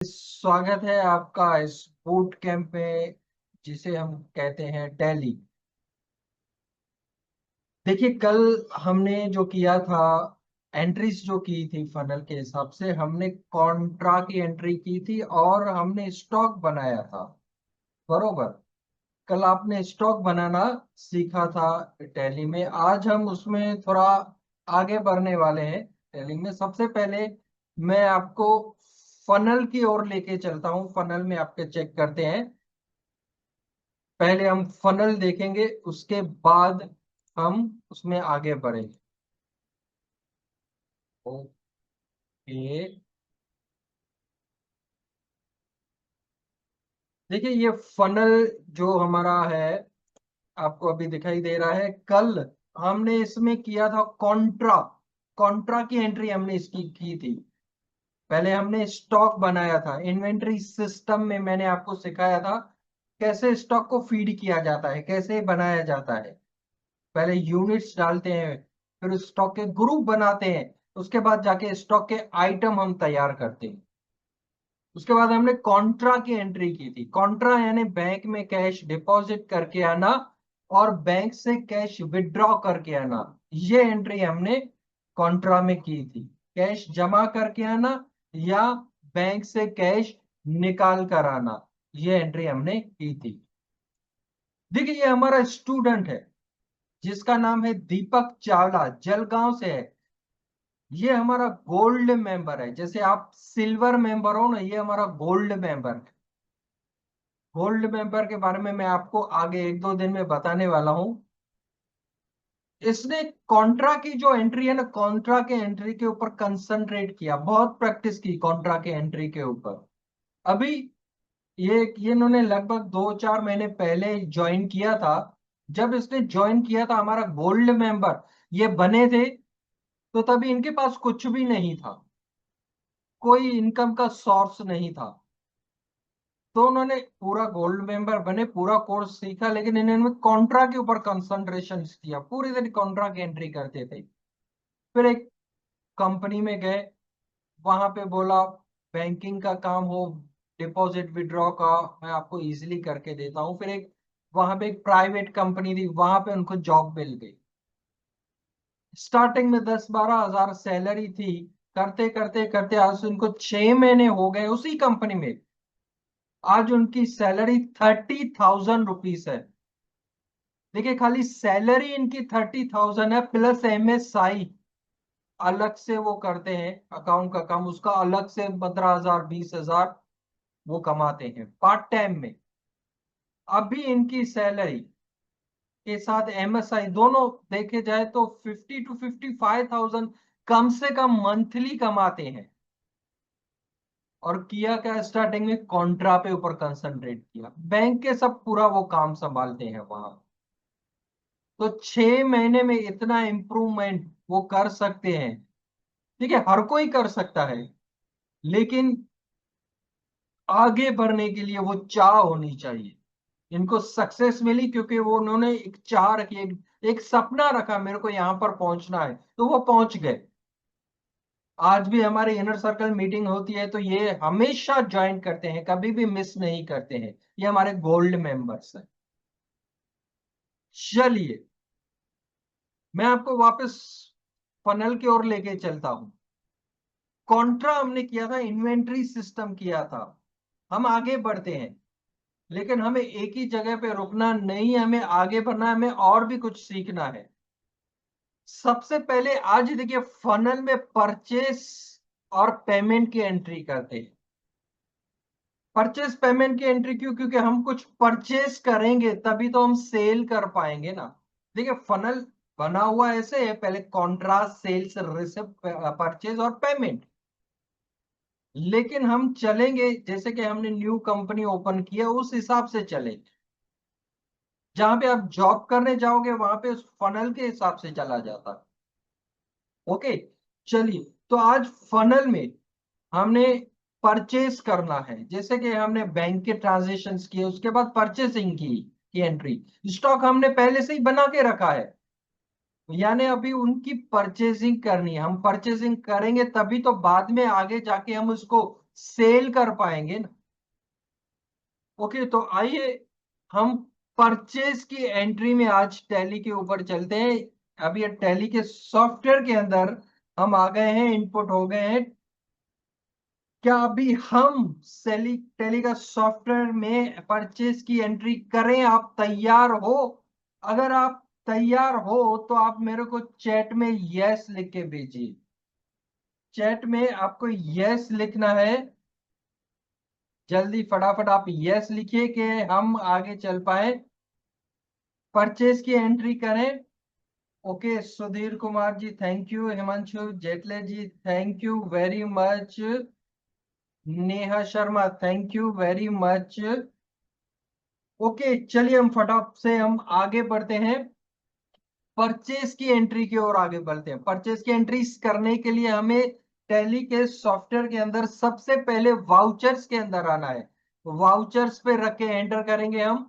स्वागत है आपका इस बूट कैंप में, जिसे हम कहते हैं टैली। देखिए, कल हमने जो किया था, एंट्रीज जो की थी फनल के हिसाब से, हमने कॉन्ट्रा की एंट्री की थी और हमने स्टॉक बनाया था। बरोबर। कल आपने स्टॉक बनाना सीखा था टैली में। आज हम उसमें थोड़ा आगे बढ़ने वाले हैं। टैली में सबसे पहले मैं आपको फनल की ओर लेके चलता हूं। फनल में आपके चेक करते हैं। पहले हम फनल देखेंगे, उसके बाद हम उसमें आगे बढ़ेंगे। ओके। देखिए, ये फनल जो हमारा है, आपको अभी दिखाई दे रहा है। कल हमने इसमें किया था कॉन्ट्रा। कॉन्ट्रा की एंट्री हमने इसकी की थी। पहले हमने स्टॉक बनाया था। इन्वेंट्री सिस्टम में मैंने आपको सिखाया था कैसे स्टॉक को फीड किया जाता है, कैसे बनाया जाता है। पहले यूनिट्स डालते हैं, फिर स्टॉक के ग्रुप बनाते हैं, उसके बाद जाके स्टॉक के आइटम हम तैयार करते हैं। उसके बाद हमने कॉन्ट्रा की एंट्री की थी। कॉन्ट्रा यानी बैंक में कैश डिपॉजिट करके आना और बैंक से कैश विड्रॉ करके आना। ये एंट्री हमने कॉन्ट्रा में की थी। कैश जमा करके आना या बैंक से कैश निकाल कर आना, ये एंट्री हमने की थी। देखिए, ये हमारा स्टूडेंट है जिसका नाम है दीपक चावला, जलगांव से है। ये हमारा गोल्ड मेंबर है। जैसे आप सिल्वर मेंबर हो ना, ये हमारा गोल्ड मेंबर है। गोल्ड मेंबर के बारे में मैं आपको आगे एक दो दिन में बताने वाला हूं। इसने कॉन्ट्रा की जो एंट्री है ना, कॉन्ट्रा के एंट्री के ऊपर कंसंट्रेट किया, बहुत प्रैक्टिस की कॉन्ट्रा के एंट्री के ऊपर। अभी ये इन्होंने लगभग 2-4 महीने पहले ज्वाइन किया था। जब इसने ज्वाइन किया था हमारा गोल्ड मेंबर ये बने थे, तो तभी इनके पास कुछ भी नहीं था। कोई इनकम का सोर्स नहीं था। तो उन्होंने पूरा गोल्ड मेंबर बने, पूरा कोर्स सीखा, लेकिन इन्होंने कॉन्ट्रा के ऊपर कंसंट्रेशन किया। पूरी दिन कॉन्ट्रा की एंट्री करते थे। फिर एक कंपनी में गए, वहां पे बोला बैंकिंग का काम हो, डिपॉजिट विड्रॉ का मैं आपको इजीली करके देता हूँ। फिर एक वहां पे एक प्राइवेट कंपनी थी, वहां पे उनको जॉब मिल गई। स्टार्टिंग में 10-12 हजार सैलरी थी। करते करते करते आज उनको 6 महीने हो गए उसी कंपनी में। आज उनकी सैलरी 30,000 रुपीज है। देखिए, खाली सैलरी इनकी 30,000 है, प्लस MSI अलग से वो करते हैं। अकाउंट का काम उसका अलग से 15,000 20,000 वो कमाते हैं पार्ट टाइम में। अभी इनकी सैलरी के साथ MSI दोनों देखे जाए तो 50 to 55,000 कम से कम मंथली कमाते हैं। और किया क्या, स्टार्टिंग में कॉन्ट्रा पे ऊपर कंसंट्रेट किया। बैंक के सब पूरा वो काम संभालते हैं वहां। तो 6 महीने में इतना इम्प्रूवमेंट वो कर सकते हैं। ठीक है, हर कोई कर सकता है, लेकिन आगे बढ़ने के लिए वो चाह होनी चाहिए। इनको सक्सेस मिली क्योंकि वो उन्होंने एक चाह रखी, एक सपना रखा, मेरे को यहां पर पहुंचना है, तो वो पहुंच गए। आज भी हमारी इनर सर्कल मीटिंग होती है तो ये हमेशा ज्वाइन करते हैं, कभी भी मिस नहीं करते हैं। ये हमारे गोल्ड मेंबर्स हैं। चलिए, मैं आपको वापस फनल की ओर लेके चलता हूं। कॉन्ट्रा हमने किया था, इन्वेंट्री सिस्टम किया था। हम आगे बढ़ते हैं, लेकिन हमें एक ही जगह पे रुकना नहीं है, हमें आगे बढ़ना है, हमें और भी कुछ सीखना है। सबसे पहले आज देखिए, फनल में परचेस और पेमेंट की एंट्री करते हैं। परचेस पेमेंट की एंट्री क्यों? क्योंकि हम कुछ परचेस करेंगे तभी तो हम सेल कर पाएंगे ना। देखिए, फनल बना हुआ ऐसे है, पहले कॉन्ट्रास्ट, सेल्स, रिसिप्ट, परचेज और पेमेंट। लेकिन हम चलेंगे जैसे कि हमने न्यू कंपनी ओपन किया उस हिसाब से चलेंगे। जहां पे आप जॉब करने जाओगे वहां पे उस फनल के हिसाब से चला जाता है। ओके। चलिए, तो आज फनल में हमने परचेस करना है। जैसे कि हमने बैंक के ट्रांजेक्शन्स किए, उसके बाद परचेसिंग की एंट्री। स्टॉक हमने पहले से ही बना के रखा है, यानी अभी उनकी परचेसिंग करनी है। हम परचेसिंग करेंगे तभी तो बाद में आगे जाके हम उसको सेल कर पाएंगे ना। ओके, तो आइए हम परचेज की एंट्री में आज टैली के ऊपर चलते हैं। अभी टैली के सॉफ्टवेयर के अंदर हम आ गए हैं, इनपुट हो गए हैं। क्या अभी हम सेली टैली का सॉफ्टवेयर में परचेज की एंट्री करें? आप तैयार हो? अगर आप तैयार हो तो आप मेरे को चैट में यस लिख के भेजिए। चैट में आपको यस लिखना है। जल्दी फटाफट आप यस लिखिए कि हम आगे चल पाए, परचेज की एंट्री करें। Okay, Sudhir Kumar ji thank you, Himanshu Jaitley ji thank you very much, Neha Sharma thank you very much. Okay, चलिए हम फटाफट से हम आगे बढ़ते हैं, परचेज की एंट्री की ओर आगे बढ़ते हैं। परचेज की एंट्री करने के लिए हमें टैली के सॉफ्टवेयर के अंदर सबसे पहले वाउचर्स के अंदर आना है। वाउचर्स पे रख के एंटर करेंगे हम।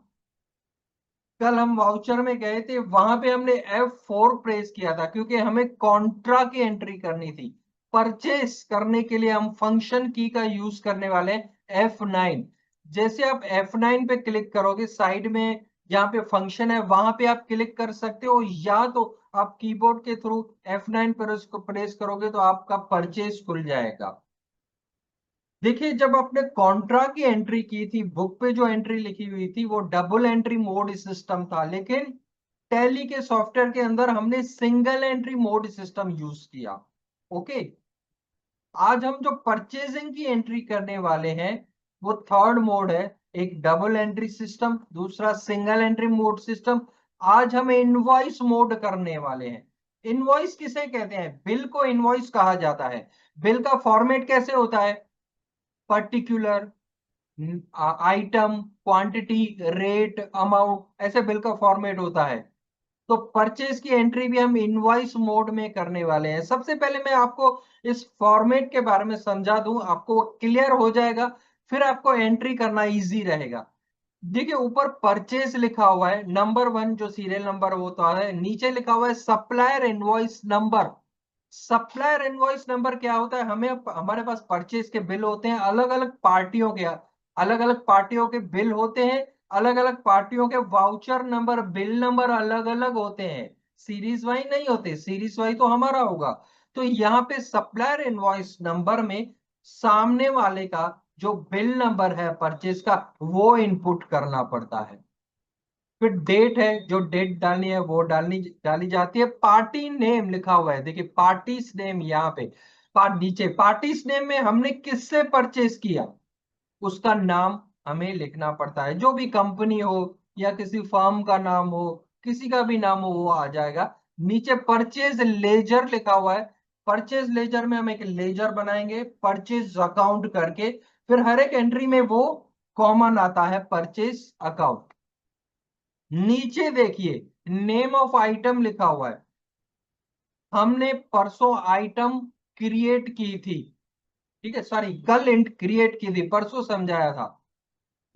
कल हम वाउचर में गए थे, वहां पे हमने F4 प्रेस किया था क्योंकि हमें कॉन्ट्रा की एंट्री करनी थी। परचेस करने के लिए हम फंक्शन की का यूज करने वाले हैं F9। जैसे आप F9 पे क्लिक करोगे, साइड में जहां पे फंक्शन है वहां पे आप क्लिक कर सकते हो, या तो आप कीबोर्ड के थ्रू F9 पर उसको प्रेस करोगे तो आपका परचेस खुल जाएगा। देखिए, जब आपने कॉन्ट्रा की एंट्री की थी, बुक पे जो एंट्री लिखी हुई थी वो डबल एंट्री मोड सिस्टम था, लेकिन टैली के सॉफ्टवेयर के अंदर हमने single entry mode system use किया। ओके, आज हम जो परचेजिंग की एंट्री करने वाले हैं वो थर्ड मोड है। एक डबल एंट्री सिस्टम, दूसरा सिंगल एंट्री मोड सिस्टम। आज हम इनवॉइस मोड करने वाले हैं। इनवॉइस किसे कहते हैं? बिल को इनवॉइस कहा जाता है। बिल का फॉर्मेट कैसे होता है? Particular, item, quantity, rate, amount, ऐसे बिल का फॉर्मेट होता है। तो परचेज की एंट्री भी हम इनवॉइस मोड में करने वाले हैं। सबसे पहले मैं आपको इस फॉर्मेट के बारे में समझा दूं, आपको क्लियर हो जाएगा, फिर आपको एंट्री करना इजी रहेगा। देखिए, ऊपर परचेज लिखा हुआ है, नंबर 1 जो सीरियल नंबर होता है, नीचे लिखा हुआ है supplier invoice number. Supplier invoice number क्या होता है? हमें हमारे पास परचेज के बिल होते हैं, अलग अलग पार्टियों के, अलग अलग पार्टियों के बिल होते हैं, अलग अलग पार्टियों के वाउचर नंबर, बिल नंबर अलग अलग होते हैं, सीरीज वाइज नहीं होते। सीरीज वाइज तो हमारा होगा। तो यहाँ पे सप्लायर इनवॉइस नंबर में सामने वाले का जो बिल नंबर है परचेज का, वो इनपुट करना पड़ता है। फिर डेट है, जो डेट डालनी है वो डाली जाती है। पार्टी नेम लिखा हुआ है, देखिए पार्टीज नेम यहाँ पे, नीचे पार्टीज नेम में हमने किससे परचेज किया उसका नाम हमें लिखना पड़ता है। जो भी कंपनी हो या किसी फर्म का नाम हो, किसी का भी नाम हो, वो आ जाएगा। नीचे परचेज लेजर लिखा हुआ है। परचेज लेजर में हम एक लेजर बनाएंगे परचेज अकाउंट करके, फिर हर एक एंट्री में वो कॉमन आता है परचेज अकाउंट। नीचे देखिए नेम ऑफ आइटम लिखा हुआ है। हमने परसों आइटम क्रिएट की थी, ठीक है, सॉरी कल इंट क्रिएट की थी, परसों समझाया था।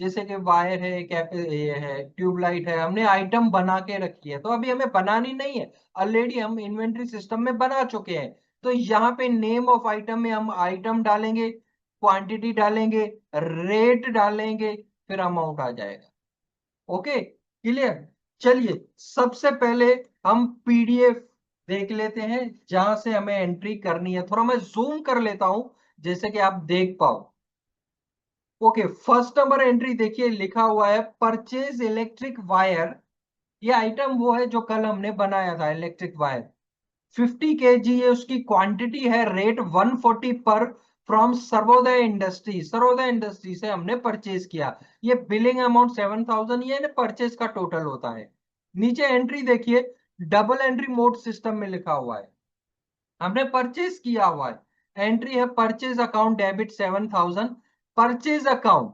जैसे कि वायर है, ये है, ट्यूबलाइट है, हमने आइटम बना के रखी है, तो अभी हमें बनानी नहीं है, ऑलरेडी हम इन्वेंट्री सिस्टम में बना चुके हैं। तो यहाँ पे नेम ऑफ आइटम में हम आइटम डालेंगे, क्वांटिटी डालेंगे, रेट डालेंगे, फिर अमाउंट आ जाएगा। Okay, clear. चलिए, सबसे पहले हम पीडीएफ देख लेते हैं जहां से हमें एंट्री करनी है। थोड़ा मैं जूम कर लेता हूं जैसे कि आप देख पाओ। ओके, फर्स्ट नंबर एंट्री देखिए, लिखा हुआ है परचेज इलेक्ट्रिक वायर। ये आइटम वो है जो कल हमने बनाया था, इलेक्ट्रिक वायर 50 kg, ये उसकी क्वांटिटी है, रेट 140 पर, from Sarvodaya industry. Sarvodaya industry से हमने परचेज किया। ये बिलिंग अमाउंट 7000, ये परचेज का टोटल होता है। नीचे एंट्री देखिए, डबल एंट्री मोड सिस्टम में लिखा हुआ है, हमने परचेज किया हुआ है। एंट्री है purchase account debit 7000, purchase account.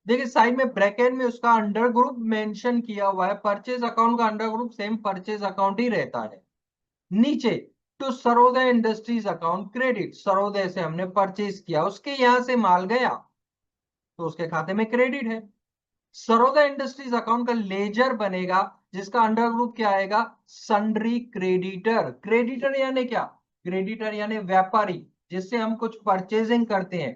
देखिए साइड में ब्रैकेट में उसका अंडर ग्रुप मेंशन किया हुआ है, परचेज अकाउंट का under group same purchase account ही रहता है। नीचे to Sarodaya Industries account credit, Sarodaya से हमने परचेज किया, उसके यहां से माल गया तो उसके खाते में क्रेडिट है। सरोदय इंडस्ट्रीज अकाउंट का लेजर बनेगा जिसका अंडर ग्रुप क्या आएगा? Sundry creditor. क्रेडिटर यानी क्या? क्रेडिटर यानी व्यापारी, जिससे हम कुछ परचेजिंग करते हैं।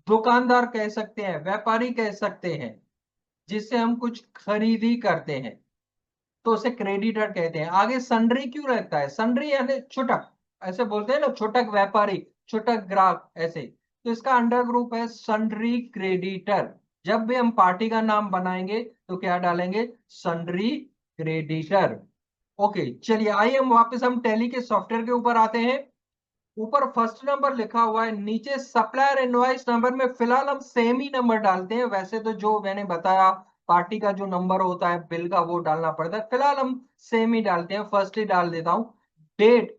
दुकानदार कह सकते हैं, व्यापारी कह सकते हैं, जिससे हम कुछ खरीदी करते हैं, तो उसे क्रेडिटर कहते हैं। आगे सन्ड्री क्यों रहता है? सन्ड्री यानी छुटक, ऐसे बोलते हैं ना, छुटक व्यापारी, छुटक ग्राहक, ऐसे। तो इसका अंडर ग्रुप है सन्ड्री क्रेडिटर। जब भी हम पार्टी का नाम बनाएंगे तो क्या डालेंगे? Sundry creditor. ओके, चलिए आइए हम टैली के सॉफ्टवेयर के ऊपर आते हैं। ऊपर फर्स्ट नंबर लिखा हुआ है, नीचे सप्लायर इनवॉइस नंबर में फिलहाल हम सेम ही नंबर डालते हैं। वैसे तो जो मैंने बताया पार्टी का जो नंबर होता है बिल का वो डालना पड़ता है, फिलहाल हम सेम ही डालते हैं, फर्स्ट ही डाल देता हूं। डेट,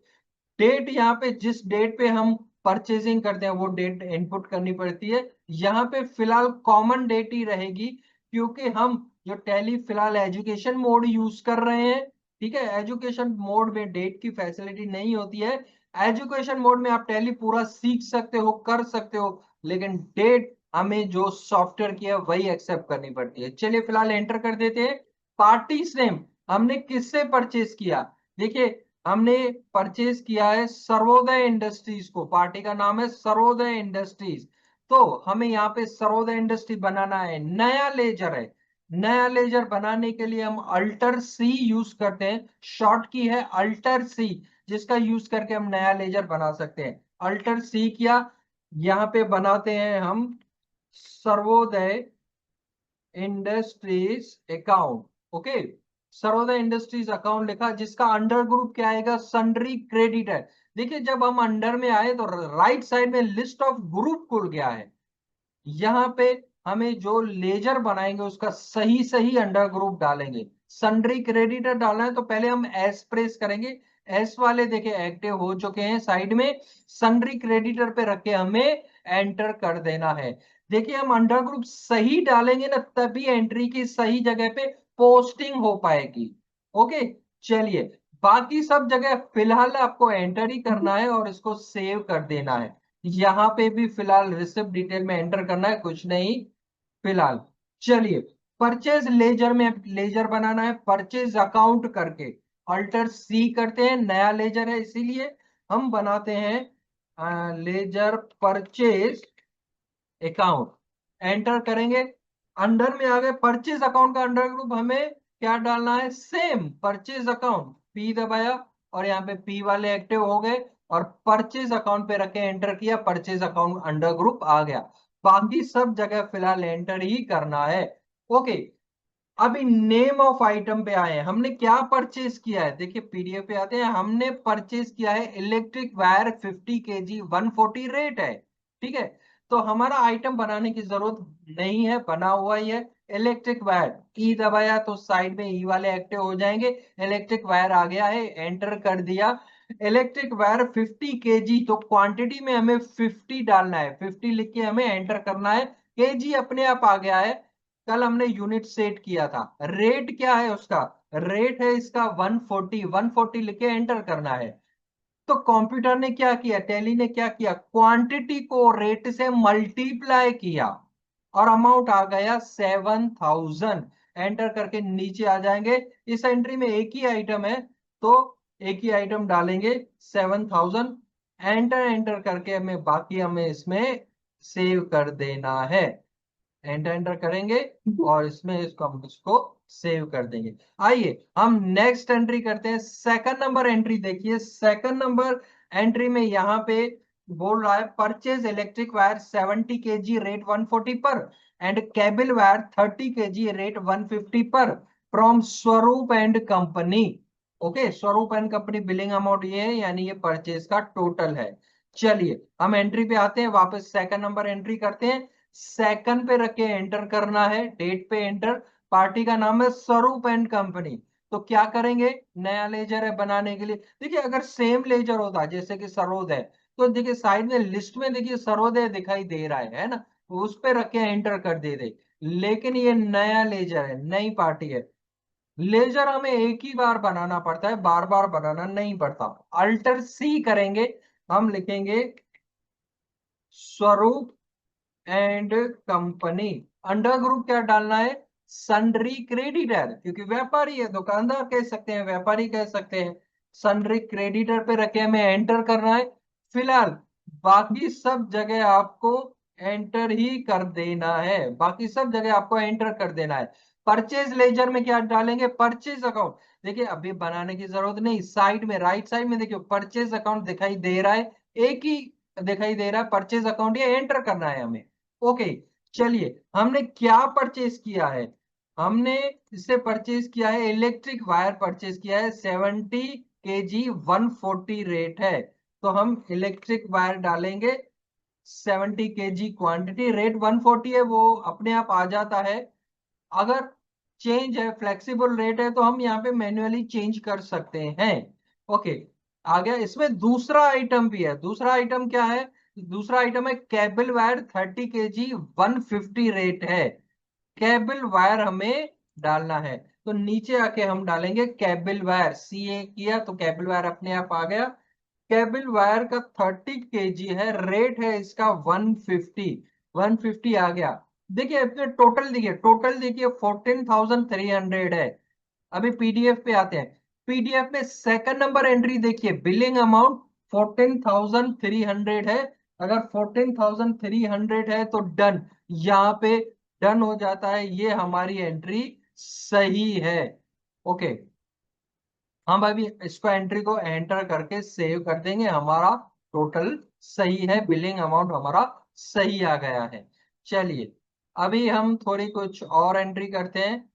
डेट यहाँ पे जिस डेट पे हम परचेजिंग करते हैं वो डेट इनपुट करनी पड़ती है। यहाँ पे फिलहाल कॉमन डेट ही रहेगी, क्योंकि हम जो टैली फिलहाल एजुकेशन मोड यूज कर रहे हैं। ठीक है, एजुकेशन मोड में डेट की फैसिलिटी नहीं होती है। एजुकेशन मोड में आप टैली पूरा सीख सकते हो, कर सकते हो, लेकिन डेट हमें जो सॉफ्टवेयर की है वही एक्सेप्ट करनी पड़ती है। चलिए फिलहाल एंटर कर देते हैं। पार्टी नेम हमने किससे परचेज किया? देखिए, हमने परचेज किया है सर्वोदय इंडस्ट्रीज को, पार्टी का नाम है सर्वोदय इंडस्ट्रीज। तो हमें यहाँ पे सर्वोदय इंडस्ट्री बनाना है, नया लेजर है। नया लेजर बनाने के लिए हम अल्टर सी यूज करते हैं, शॉर्ट की है अल्टर सी, जिसका यूज करके हम नया लेजर बना सकते हैं। अल्टर सी किया, यहाँ पे बनाते हैं हम Sarvodaya industries account. Okay, Sarvodaya industries account लिखा, जिसका अंडर ग्रुप क्या आएगा? Sundry creditor. देखिए, जब हम अंडर में आए तो राइट साइड में लिस्ट ऑफ ग्रुप खुल गया है। यहाँ पे हमें जो लेजर बनाएंगे उसका सही सही अंडर ग्रुप डालेंगे। सन्ड्री क्रेडिटर डालना है तो पहले हम एस प्रेस करेंगे। एस वाले देखिए एक्टिव हो चुके हैं साइड में, सन्ड्री क्रेडिटर पे रख के हमें एंटर कर देना है। देखिए, हम अंडर ग्रुप सही डालेंगे ना, तभी एंट्री की सही जगह पे पोस्टिंग हो पाएगी। ओके, चलिए, बाकी सब जगह फिलहाल आपको एंटर ही करना है और इसको सेव कर देना है। यहाँ पे भी फिलहाल रिसिप्ट डिटेल में एंटर करना है, कुछ नहीं फिलहाल। चलिए, परचेज लेजर में लेजर बनाना है, परचेज अकाउंट करके अल्टर सी करते हैं, नया लेजर है इसीलिए हम बनाते हैं लेजर परचेज अकाउंट। एंटर करेंगे, अंडर में आ गए। परचेज अकाउंट का अंडर ग्रुप हमें क्या डालना है? सेम परचेज अकाउंट, पी दबाया और यहाँ पे पी वाले एक्टिव हो गए और परचेज अकाउंट पे रखे, एंटर किया, परचेज अकाउंट अंडर ग्रुप आ गया। बाकी सब जगह फिलहाल एंटर ही करना है। ओके, अभी नेम ऑफ आइटम पे आए हैं। हमने क्या परचेज किया है? देखिए पीडीएफ पे आते हैं, हमने परचेज किया है इलेक्ट्रिक वायर 50 kg 140 रेट है। ठीक है, तो हमारा आइटम बनाने की जरूरत नहीं है, बना हुआ ही है। इलेक्ट्रिक वायर, ई दबाया तो साइड में ई वाले एक्टिव हो जाएंगे। इलेक्ट्रिक वायर आ गया है, एंटर कर दिया। इलेक्ट्रिक वायर 50 kg, तो क्वांटिटी में हमें 50 डालना है, 50 लिख के हमें एंटर करना है। केजी अपने आप आ गया है, कल हमने यूनिट सेट किया था। रेट क्या है उसका? रेट है इसका 140, 140 लिख के एंटर करना है। तो कंप्यूटर ने क्या किया, टैली ने क्या किया? क्वांटिटी को रेट से मल्टीप्लाई किया और अमाउंट आ गया 7000। एंटर करके नीचे आ जाएंगे। इस एंट्री में एक ही आइटम है तो एक ही आइटम डालेंगे 7000। एंटर एंटर करके हमें इसमें सेव कर देना है। एंटर एंटर करेंगे और इसमें इसको हम इसको सेव कर देंगे। आइए हम नेक्स्ट एंट्री करते हैं। सेकंड नंबर एंट्री देखिए, सेकंड नंबर एंट्री में यहाँ पे बोल रहा है purchase electric wire 70 kg rate 140 पर and cable wire 30 kg rate 150 पर फ्रॉम स्वरूप एंड कंपनी। ओके, स्वरूप एंड कंपनी बिलिंग अमाउंट ये है, यानी ये परचेज का टोटल है। चलिए हम एंट्री पे आते हैं, वापस सेकंड नंबर एंट्री करते हैं। सेकंड पे रख के एंटर करना है, डेट पे एंटर। पार्टी का नाम है स्वरूप एंड कंपनी। तो क्या करेंगे? नया लेजर है बनाने के लिए। देखिए, अगर सेम लेजर होता जैसे कि सरोदय, तो देखिए साइड में लिस्ट में देखिए सरोदय दिखाई दे रहा है ना, उस पे रख के एंटर कर दे। लेकिन ये नया लेजर है, नई पार्टी है। लेजर हमें एक ही बार बनाना पड़ता है, बार बार बनाना नहीं पड़ता। अल्टर सी करेंगे, हम लिखेंगे स्वरूप एंड कंपनी। अंडर ग्रुप क्या डालना है? सन्ड्री क्रेडिटर, क्योंकि व्यापारी है, दुकानदार कह सकते हैं, व्यापारी कह सकते हैं। सन्ड्री क्रेडिटर पे रखे हमें एंटर करना है। फिलहाल बाकी सब जगह आपको एंटर ही कर देना है, बाकी सब जगह आपको एंटर कर देना है। परचेज लेजर में क्या डालेंगे, परचेज अकाउंट। देखिए अभी बनाने की जरूरत नहीं, साइड में राइट साइड में देखिए परचेज अकाउंट दिखाई दे रहा है, एक ही दिखाई दे रहा है परचेज अकाउंट, ये एंटर करना है हमें। ओके, चलिए हमने क्या परचेज किया है, हमने इससे परचेज किया है इलेक्ट्रिक वायर परचेज किया है 70 kg 140 रेट है। तो हम इलेक्ट्रिक वायर डालेंगे 70 kg क्वांटिटी, रेट 140 है, वो अपने आप आ जाता है। अगर चेंज है, फ्लेक्सिबल रेट है, तो हम यहाँ पे मैन्युअली चेंज कर सकते हैं। ओके, आ गया। इसमें दूसरा आइटम भी है, दूसरा आइटम क्या है, दूसरा आइटम है केबल वायर 30 kg 150 रेट है। केबल वायर हमें डालना है, तो नीचे आके हम डालेंगे केबल वायर, सीए किया तो केबल वायर अपने आप आ गया। केबल वायर का 30 kg है, रेट है इसका 150, 150 आ गया। देखिए अपने टोटल देखिए 14,300 है। अभी पीडीएफ पे आते हैं, पीडीएफ में सेकंड नंबर एंट्री देखिए, बिलिंग अमाउंट 14,300 है। अगर 14,300 है तो डन, यहाँ पे डन हो जाता है, ये हमारी एंट्री सही है। ओके, हम अभी इसको एंट्री को एंटर करके सेव कर देंगे, हमारा टोटल सही है, बिलिंग अमाउंट हमारा सही आ गया है। चलिए अभी हम थोड़ी कुछ और एंट्री करते हैं।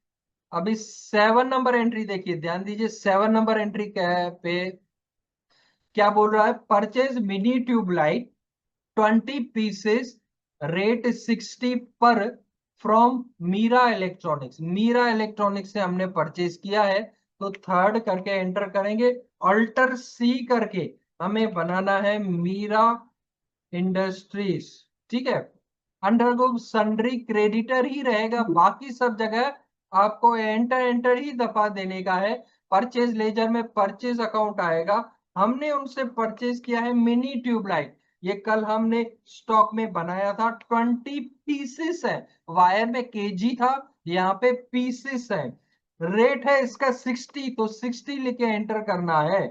अभी 7 नंबर एंट्री देखिए, ध्यान दीजिए 7 नंबर एंट्री पे क्या बोल रहा है, purchase mini tube light 20 pieces, rate 60 पर, from Meera electronics. Meera electronics से हमने परचेज किया है, तो थर्ड करके एंटर करेंगे, अल्टर सी करके हमें बनाना है मीरा इंडस्ट्रीज। ठीक है, अंडर सन्ड्री क्रेडिटर ही रहेगा, बाकी सब जगह आपको एंटर एंटर ही दफा देने का है। परचेज लेजर में परचेज अकाउंट आएगा, हमने उनसे परचेज किया है मिनी ट्यूबलाइट, ये कल हमने स्टॉक में बनाया था, 20 पीसेस है, वायर में केजी था, यहाँ पे पीसेस है। रेट है इसका 60, तो 60 लिखे एंटर करना है,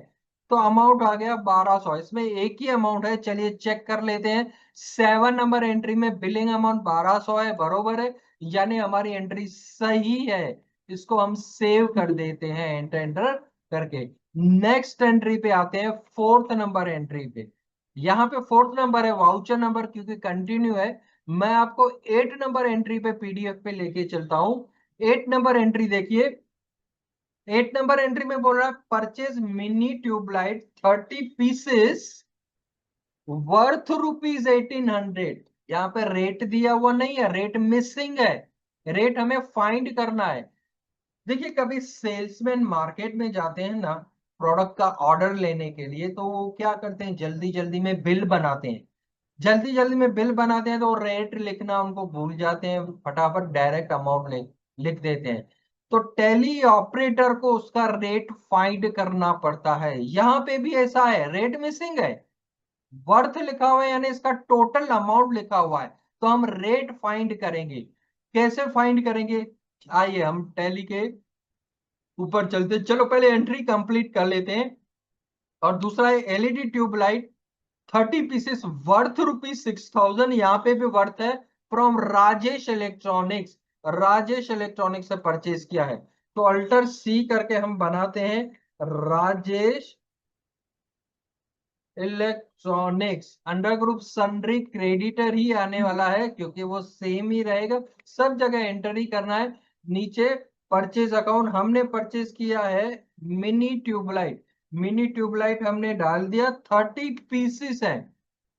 तो अमाउंट आ गया 1200। इसमें एक ही अमाउंट है, चलिए चेक कर लेते हैं। 7 नंबर एंट्री में बिलिंग अमाउंट 1200 है, बरोबर है, यानी हमारी एंट्री सही है। इसको हम सेव कर देते हैं एंटर एंटर करके। नेक्स्ट एंट्री पे आते हैं, फोर्थ नंबर एंट्री पे। यहाँ पे फोर्थ नंबर है वाउचर नंबर, क्योंकि कंटिन्यू है। मैं आपको 8 नंबर एंट्री पे पीडीएफ पे लेके चलता हूँ। 8 नंबर एंट्री देखिए, 8 नंबर एंट्री में बोल रहा है purchase mini tubelight 30 pieces worth rupees 1800। यहाँ पे रेट दिया हुआ नहीं है, रेट मिसिंग है, रेट हमें फाइंड करना है। देखिए कभी सेल्समैन मार्केट में जाते हैं ना प्रोडक्ट का ऑर्डर लेने के लिए, तो वो क्या करते हैं, जल्दी जल्दी में बिल बनाते हैं, जल्दी जल्दी में बिल बनाते हैं, तो रेट लिखना उनको भूल जाते हैं, फटाफट डायरेक्ट अमाउंट लिख देते हैं। तो टैली ऑपरेटर को उसका रेट फाइंड करना पड़ता है, यहाँ पे भी ऐसा है, रेट मिसिंग है, वर्थ लिखा हुआ है, यानी इसका टोटल अमाउंट लिखा हुआ है, तो हम रेट फाइंड करेंगे। कैसे फाइंड करेंगे, आइए हम टैली के ऊपर चलते, चलो पहले एंट्री कंप्लीट कर लेते हैं। और दूसरा है LED tubelight 30 pieces worth rupees 6000, यहाँ पे भी वर्थ है, from Rajesh Electronics, Rajesh Electronics से परचेज किया है। तो अल्टर सी करके हम बनाते हैं Rajesh Electronics, under group sundry creditor ही आने वाला है, क्योंकि वो सेम ही रहेगा, सब जगह एंटर ही करना है। नीचे परचेज अकाउंट हमने परचेज किया है मिनी ट्यूबलाइट, मिनी ट्यूबलाइट हमने डाल दिया, 30 पीसेस है।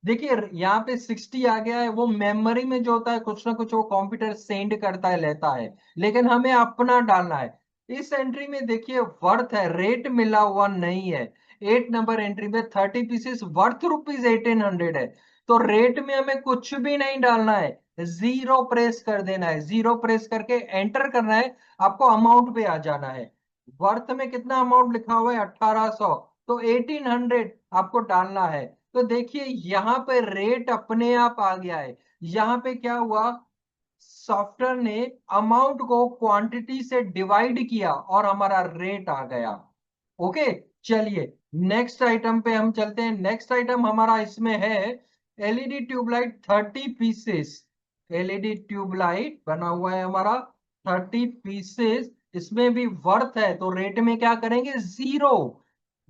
देखिए यहाँ पे 60 आ गया है, वो मेमोरी में जो होता है कुछ ना कुछ वो कंप्यूटर सेंड करता है लेता है, लेकिन हमें अपना डालना है। इस एंट्री में देखिए वर्थ है, रेट मिला हुआ नहीं है। 8 नंबर एंट्री में 30 पीसेस वर्थ रुपीज 1800 है, तो रेट में हमें कुछ भी नहीं डालना है, जीरो प्रेस कर देना है, जीरो प्रेस करके एंटर करना है, आपको अमाउंट पे आ जाना है। वर्थ में कितना अमाउंट लिखा हुआ है 1800, तो 1800 आपको डालना है। तो देखिए यहाँ पे रेट अपने आप आ गया है, यहाँ पे क्या हुआ, सॉफ्टवेयर ने अमाउंट को क्वांटिटी से डिवाइड किया और हमारा रेट आ गया। ओके, चलिए नेक्स्ट आइटम पे हम चलते हैं। नेक्स्ट आइटम हमारा इसमें है LED tubelight 30 pieces, LED tubelight बना हुआ है हमारा 30 पीसेस, इसमें भी वर्थ है तो रेट में क्या करेंगे, जीरो।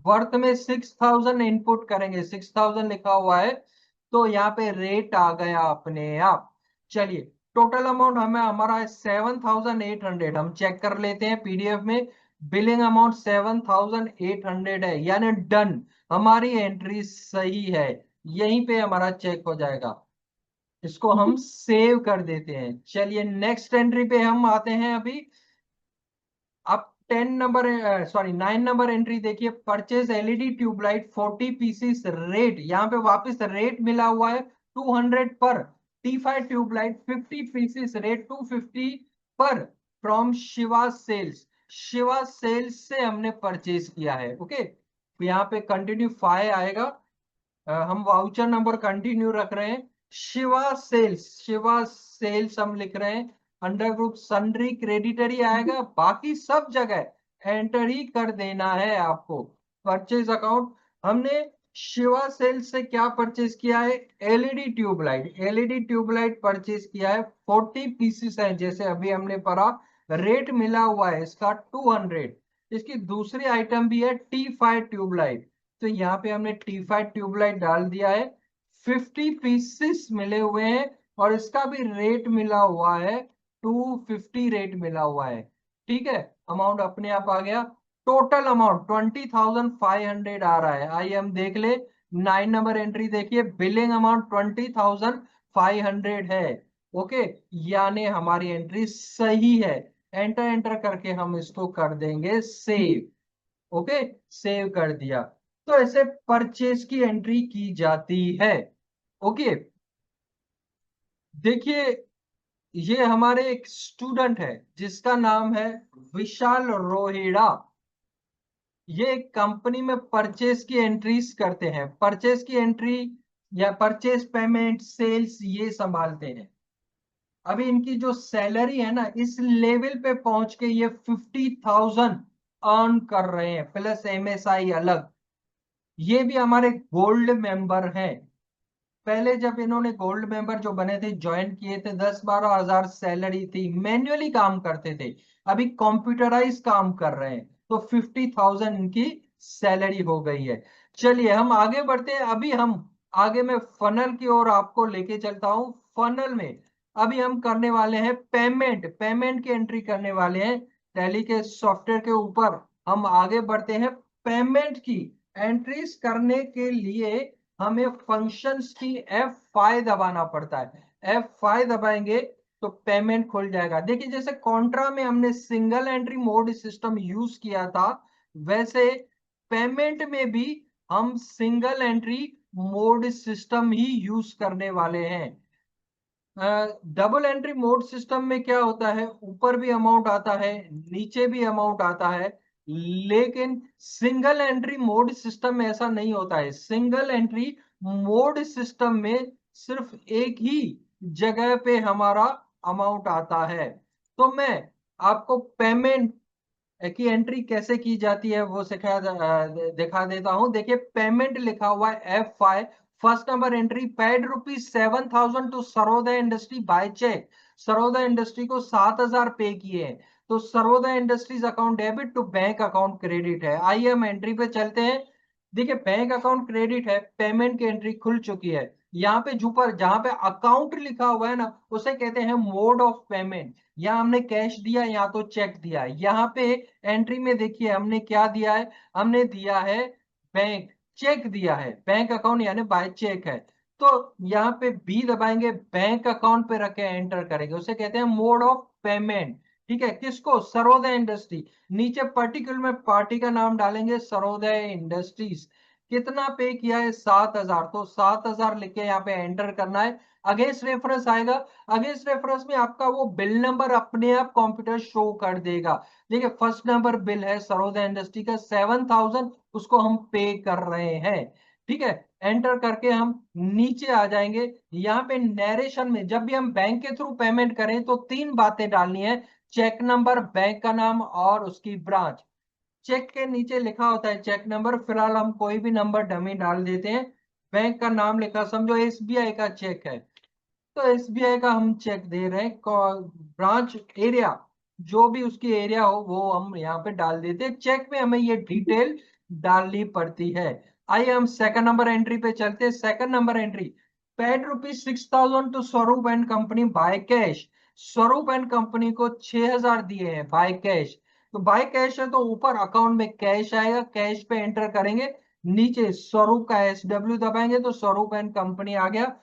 वर्थ में 6000 इनपुट करेंगे, 6000 लिखा हुआ है तो यहाँ पे रेट आ गया अपने आप। चलिए, टोटल अमाउंट हमें हमारा है 7800, हम चेक कर लेते हैं पीडीएफ में। बिलिंग अमाउंट 7800 है, यानी डन, हमारी एंट्री सही है। यहीं पे हमारा चेक हो जाएगा, इसको हम सेव कर देते हैं। चलिए नेक्स्ट एंट्री पे हम आते हैं अभी। आप 10 नंबर, सॉरी 9 नंबर एंट्री देखिए, purchase LED tubelight 40 pieces, rate यहाँ पे वापस रेट मिला हुआ है 200 पर। T5 ट्यूबलाइट 50 पीसेस, रेट 250 पर, from Shiva sales. Shiva sales से हमने परचेज किया है। ओके, तो यहाँ पे कंटिन्यू 5 आएगा। हम वाउचर नंबर कंटिन्यू रख रहे हैं। शिवा सेल्स, शिवा सेल्स हम लिख रहे हैं। अंडर ग्रुप सन्ड्री क्रेडिटरी आएगा, बाकी सब जगह एंटर ही कर देना है आपको। परचेज अकाउंट, हमने शिवा सेल्स से क्या परचेज किया है, LED tubelight, LED tubelight purchase किया है 40 पीसेस है, जैसे अभी हमने पढ़ा। रेट मिला हुआ है इसका 200। इसकी दूसरी आइटम भी है T5 ट्यूबलाइट, तो यहाँ पे हमने T5 ट्यूबलाइट डाल दिया है। 50 पीसेस मिले हुए हैं और इसका भी रेट मिला हुआ है 250, रेट मिला हुआ है। ठीक है, अमाउंट अपने आप आ गया। टोटल अमाउंट 20,500 आ रहा है। आइए हम देख ले, 9 नंबर एंट्री देखिए, बिलिंग अमाउंट 20,500 है। ओके, यानी हमारी एंट्री सही है। एंटर एंटर करके हम इसको कर देंगे सेव। ओके, सेव कर दिया। तो ऐसे परचेज की एंट्री की जाती है। ओके, देखिए, ये हमारे एक स्टूडेंट है जिसका नाम है विशाल रोहिड़ा। ये एक कंपनी में परचेज की एंट्रीज करते हैं, परचेज की एंट्री या परचेज पेमेंट सेल्स ये संभालते हैं। अभी इनकी जो सैलरी है ना, इस लेवल पे पहुंच के ये 50,000 अर्न कर रहे हैं, प्लस एमएसआई अलग। ये भी हमारे गोल्ड मेंबर हैं। पहले जब इन्होंने गोल्ड मेंबर जो बने थे, ज्वाइन किए थे, 10-12 हजार सैलरी थी, मैन्युअली काम करते थे। अभी कंप्यूटराइज काम कर रहे हैं तो 50,000 इनकी सैलरी हो गई है। चलिए हम आगे बढ़ते हैं। अभी हम आगे में फनल की ओर आपको लेके चलता हूं। फनल में अभी हम करने वाले हैं पेमेंट, पेमेंट की एंट्री करने वाले हैं। टैली के सॉफ्टवेयर के ऊपर हम आगे बढ़ते हैं। पेमेंट की एंट्रीज करने के लिए हमें फंक्शंस की F5 दबाना पड़ता है। F5 दबाएंगे तो पेमेंट खुल जाएगा। देखिए, जैसे कॉन्ट्रा में हमने single entry mode system use किया था, वैसे पेमेंट में भी हम सिंगल एंट्री मोड सिस्टम ही यूज करने वाले हैं। डबल एंट्री मोड सिस्टम में क्या होता है, ऊपर भी अमाउंट आता है, नीचे भी अमाउंट आता है। लेकिन सिंगल एंट्री मोड सिस्टम में ऐसा नहीं होता है। सिंगल एंट्री मोड सिस्टम में सिर्फ एक ही जगह पे हमारा अमाउंट आता है। तो मैं आपको पेमेंट की एंट्री कैसे की जाती है वो दिखा देता हूं। देखिए, पेमेंट लिखा हुआ है F5। First number entry, paid ₹7,000 to Sarodaya Industry by cheque. Sarodaya Industry को 7,000 पे किए हैं, तो Sarodaya Industries account debit to bank account credit है। आइए हम एंट्री पे चलते हैं। देखिए, बैंक अकाउंट क्रेडिट है, पेमेंट की एंट्री खुल चुकी है। यहाँ पे ऊपर जहां पे अकाउंट लिखा हुआ है ना, उसे कहते हैं मोड ऑफ पेमेंट। यहाँ हमने कैश दिया, यहाँ तो चेक दिया। यहाँ पे एंट्री में देखिए हमने क्या दिया है, हमने दिया है बैंक, चेक दिया है, बैंक अकाउंट यानी बाय चेक है। तो यहाँ पे बी दबाएंगे, बैंक अकाउंट पे रख के एंटर करेंगे, उसे कहते हैं मोड ऑफ पेमेंट। ठीक है, किसको, सरोदय इंडस्ट्री। नीचे पर्टिकुलर में पार्टी का नाम डालेंगे, सरोदय इंडस्ट्रीज। कितना पे किया है, 7,000, तो 7,000 लिख के यहाँ पे एंटर करना है। अगेंस्ट रेफरेंस आएगा, अगेंस्ट रेफरेंस में आपका वो बिल नंबर अपने आप कंप्यूटर शो कर देगा। देखिए, फर्स्ट नंबर बिल है सरोदय इंडस्ट्री का 7,000, उसको हम पे कर रहे हैं। ठीक है, एंटर करके हम नीचे आ जाएंगे। यहाँ पे नरेशन में जब भी हम बैंक के थ्रू पेमेंट करें तो 3 बातें डालनी है, चेक नंबर, बैंक का नाम और उसकी ब्रांच। चेक के नीचे लिखा होता है चेक नंबर, फिलहाल हम कोई भी नंबर डमी डाल देते हैं। बैंक का नाम लिखा, समझो एसबीआई का चेक है, तो एसबीआई का हम चेक दे रहे हैं। ब्रांच एरिया, जो भी उसकी एरिया हो वो हम यहाँ पे डाल देते हैं। चेक में हमें ये डिटेल डालनी पड़ती है। आइए हम सेकंड नंबर एंट्री पे चलते हैं। Second number entry, paid ₹6,000 to Swaroop and company by cash. Swaroop and company को 6,000 दिए हैं बाय कैश। तो बाय कैश है तो ऊपर अकाउंट में कैश आएगा, कैश पे एंटर करेंगे, नीचे स्वरूप का SW दबाएंगे तो स्वरूप एंड कंपनी आ गया।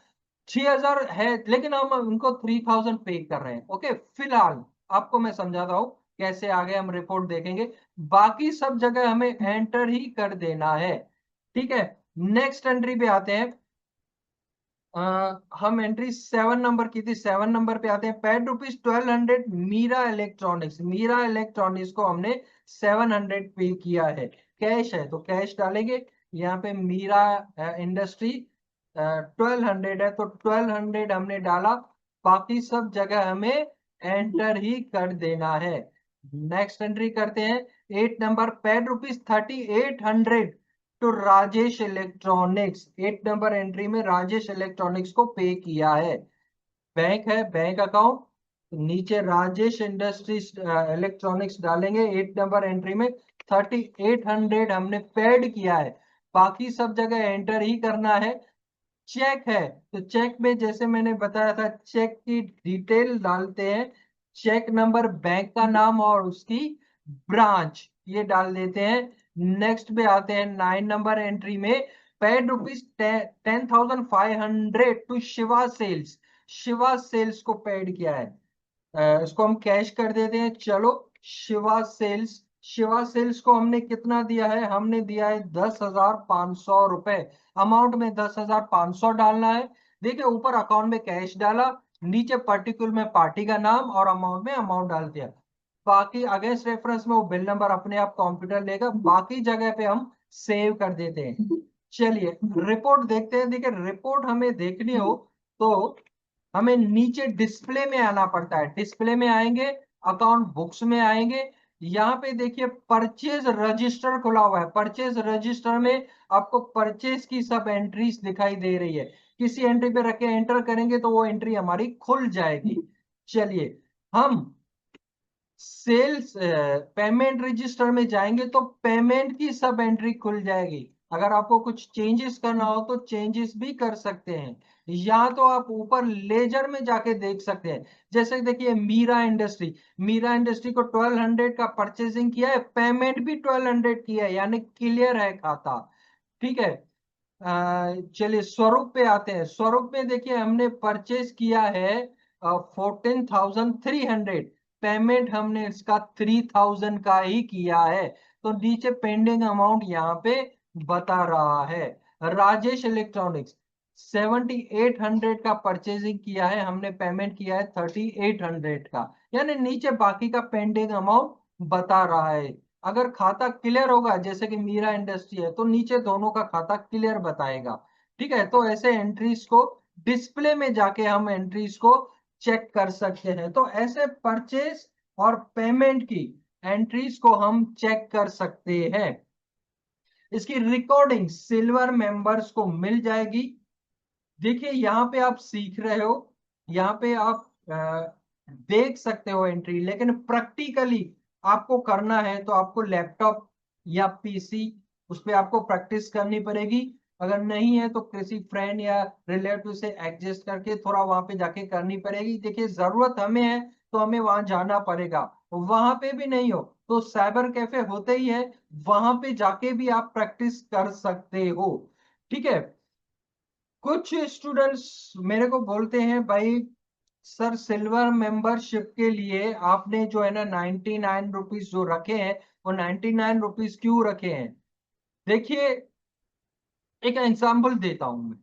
6,000 है लेकिन हम उनको 3,000 पे कर रहे हैं। ओके, फिलहाल आपको मैं समझाता हूँ कैसे आगे हम रिपोर्ट देखेंगे। बाकी सब जगह हमें एंटर ही कर देना है। ठीक है, नेक्स्ट एंट्री पे आते हैं। हम एंट्री 7 नंबर की थी, 7 नंबर पे आते हैं। Paid ₹1,200 Meera electronics. Meera electronics को हमने 700 पे किया है। कैश है तो कैश डालेंगे। यहाँ पे मीरा इंडस्ट्री 1,200 है तो 1,200 हमने डाला। बाकी सब जगह हमें एंटर ही कर देना है। नेक्स्ट एंट्री करते हैं। 8 नंबर, पेड ₹3,800 तो राजेश इलेक्ट्रॉनिक्स। 8 नंबर एंट्री में राजेश इलेक्ट्रॉनिक्स को पे किया है। बैंक है, बैंक अकाउंट, नीचे राजेश इंडस्ट्रीज इलेक्ट्रॉनिक्स डालेंगे। 8 नंबर एंट्री में 3,800 हमने पेड किया है। बाकी सब जगह एंटर ही करना है। चेक है तो चेक में जैसे मैंने बताया था, चेक की डिटेल डालते हैं। चेक नंबर, बैंक का नाम और उसकी ब्रांच, ये डाल देते हैं। नेक्स्ट पे आते हैं 9 नंबर एंट्री में। Paid ₹10,500 to Shiva sales. Shiva sales को पेड किया है। इसको हम कैश कर देते हैं। चलो, शिवा सेल्स, शिवा सेल्स को हमने कितना दिया है? हमने दिया है 10,500 रुपए। अमाउंट में 10,500 डालना है। देखिए ऊपर अकाउंट में कैश डाला, नीचे पर्टिकुलर में पार्टी का नाम और अमाउंट में अमाउंट डाल दिया। बाकी अगेंस्ट रेफरेंस में वो बिल नंबर अपने आप कंप्यूटर लेगा। बाकी जगह पे हम सेव कर देते हैं। चलिए रिपोर्ट देखते हैं। देखिए रिपोर्ट हमें देखनी हो तो हमें नीचे डिस्प्ले में आना पड़ता है। डिस्प्ले में आएंगे, अकाउंट बुक्स में आएंगे। यहाँ पे देखिए परचेज रजिस्टर खुला हुआ है। परचेज रजिस्टर में आपको परचेज की सब एंट्रीज दिखाई दे रही है। किसी एंट्री पे रख के एंटर करेंगे तो वो एंट्री हमारी खुल जाएगी। चलिए हम सेल्स पेमेंट रजिस्टर में जाएंगे तो पेमेंट की सब एंट्री खुल जाएगी। अगर आपको कुछ चेंजेस करना हो तो चेंजेस भी कर सकते हैं। या तो आप ऊपर लेजर में जाके देख सकते हैं। जैसे देखिए मीरा इंडस्ट्री, मीरा इंडस्ट्री को 1,200 का परचेसिंग किया है, पेमेंट भी 1,200 किया है, यानी क्लियर है खाता। ठीक है, चलिए स्वरूप पे आते हैं। स्वरूप में देखिए हमने परचेज किया है 14,300। पेमेंट हमने इसका 3,000 का ही किया है। तो नीचे पेंडिंग अमाउंट यहाँ पे बता रहा है। राजेश इलेक्ट्रॉनिक्स 7,800 का परचेजिंग किया है, हमने पेमेंट किया है 3,800 का, यानी नीचे बाकी का पेंडिंग अमाउंट बता रहा है। अगर खाता क्लियर होगा जैसे कि मीरा इंडस्ट्री है तो नीचे दोनों का खाता क्लियर बताएगा। ठीक है, तो ऐसे एंट्रीज को डिस्प्ले में जाके हम एंट्रीज को चेक कर सकते हैं। तो ऐसे परचेज और पेमेंट की एंट्रीज को हम चेक कर सकते हैं। इसकी रिकॉर्डिंग सिल्वर मेंबर्स को मिल जाएगी। देखिए यहाँ पे आप सीख रहे हो, यहाँ पे आप देख सकते हो एंट्री, लेकिन प्रैक्टिकली आपको करना है तो आपको लैपटॉप या पीसी उस पे आपको प्रैक्टिस करनी पड़ेगी। अगर नहीं है तो किसी फ्रेंड या रिलेटिव से एडजस्ट करके थोड़ा वहां पे जाके करनी पड़ेगी। देखिए जरूरत हमें है तो हमें वहां जाना पड़ेगा। वहां पे भी नहीं हो तो साइबर कैफे होते ही है, वहां पे जाके भी आप प्रैक्टिस कर सकते हो। ठीक है, कुछ स्टूडेंट्स मेरे को बोलते हैं भाई सर सिल्वर मेंबरशिप के लिए आपने जो है ना 99 रुपीज जो रखे हैं, वो 99 रुपीज क्यों रखे हैं? देखिए एक एग्जाम्पल देता हूं मैं।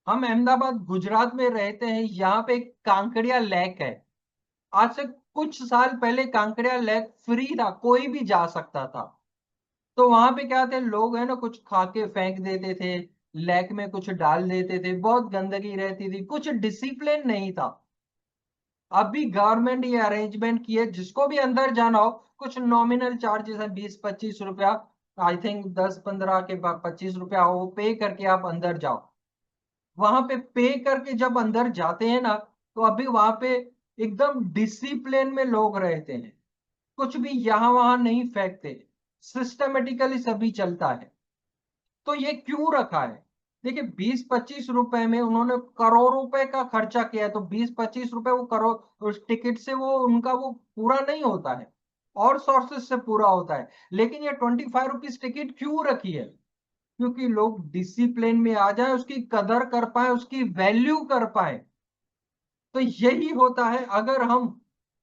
हम अहमदाबाद गुजरात में रहते हैं, यहाँ पे एक कांकरिया लेक है। आज से कुछ साल पहले कांकरिया लेक फ्री था, कोई भी जा सकता था। तो वहां पे क्या थे लोग, है ना, कुछ खा के फेंक देते थे, लेक में कुछ डाल देते थे, बहुत गंदगी रहती थी, कुछ डिसिप्लिन नहीं था। अभी गवर्नमेंट ये अरेंजमेंट की है, जिसको भी अंदर जाना हो कुछ नॉमिनल चार्जेस है, 20-25 रुपया, आई थिंक 10-15 के बाद 25 रुपया वो पे करके आप अंदर जाओ। वहां पे करके जब अंदर जाते हैं ना, तो अभी वहां पे एकदम डिसिप्लिन में लोग रहते हैं, कुछ भी यहां वहां नहीं फेंकते, सिस्टमेटिकली सभी चलता है। तो ये क्यों रखा है? देखिए 20-25 रुपए में उन्होंने करोड़ रुपए का खर्चा किया है, तो 20-25 रुपए वो करोड़ उस टिकट से वो उनका वो पूरा नहीं होता है, और सोर्सेस से पूरा होता है। लेकिन ये 25 रुपीज टिकट क्यों रखी है? क्योंकि लोग डिसिप्लिन में आ जाए, उसकी कदर कर पाए, उसकी वैल्यू कर पाए। तो यही होता है, अगर हम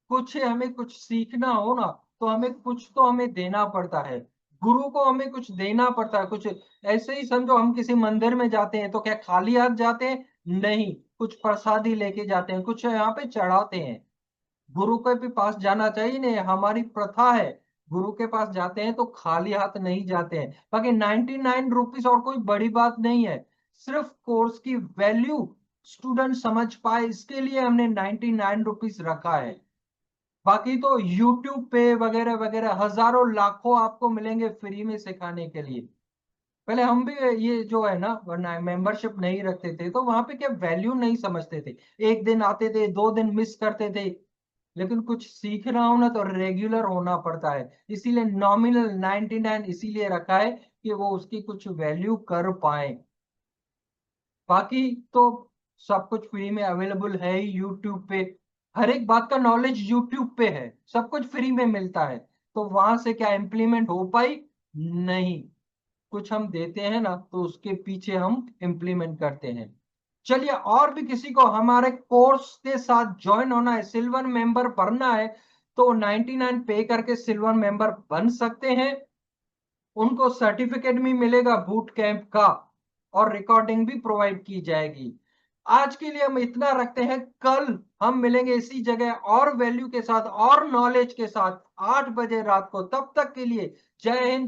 कुछ हमें कुछ सीखना हो ना, तो हमें कुछ तो हमें देना पड़ता है, गुरु को हमें कुछ देना पड़ता है कुछ। ऐसे ही समझो, हम किसी मंदिर में जाते हैं तो क्या खाली हाथ जाते हैं? नहीं, कुछ प्रसादी लेके जाते हैं, कुछ यहाँ पे चढ़ाते हैं। गुरु के भी पास जाना चाहिए, नहीं हमारी प्रथा है, गुरु के पास जाते हैं तो खाली हाथ नहीं जाते हैं। बाकी 99 रुपीज और कोई बड़ी बात नहीं है, सिर्फ कोर्स की वैल्यू स्टूडेंट समझ पाए, इसके लिए हमने 99 रुपीज रखा है। बाकी तो यूट्यूब पे वगैरह वगैरह हजारों लाखों आपको मिलेंगे फ्री में सिखाने के लिए। पहले हम भी ये जो है ना, वरना मेंबरशिप नहीं रखते थे तो वहां पे क्या वैल्यू नहीं समझते थे, एक दिन आते थे, 2 दिन मिस करते थे। लेकिन कुछ सीखना हो ना तो रेगुलर होना पड़ता है, इसीलिए नॉमिनल 99 इसीलिए रखा है कि वो उसकी कुछ वैल्यू कर पाए। बाकी तो सब कुछ फ्री में अवेलेबल है ही यूट्यूब पे, हर एक बात का नॉलेज यूट्यूब पे है, सब कुछ फ्री में मिलता है। तो वहां से क्या इम्प्लीमेंट हो पाई? नहीं, कुछ हम देते हैं ना तो उसके पीछे हम इम्प्लीमेंट करते हैं। चलिए, और भी किसी को हमारे कोर्स के साथ ज्वाइन होना है, सिल्वर मेंबर बनना है, तो 99 पे करके सिल्वर मेंबर बन सकते हैं। उनको सर्टिफिकेट भी मिलेगा बूट कैंप का, और रिकॉर्डिंग भी प्रोवाइड की जाएगी। आज के लिए हम इतना रखते हैं, कल हम मिलेंगे इसी जगह और वैल्यू के साथ और नॉलेज के साथ 8 बजे रात को। तब तक के लिए जय हिंद।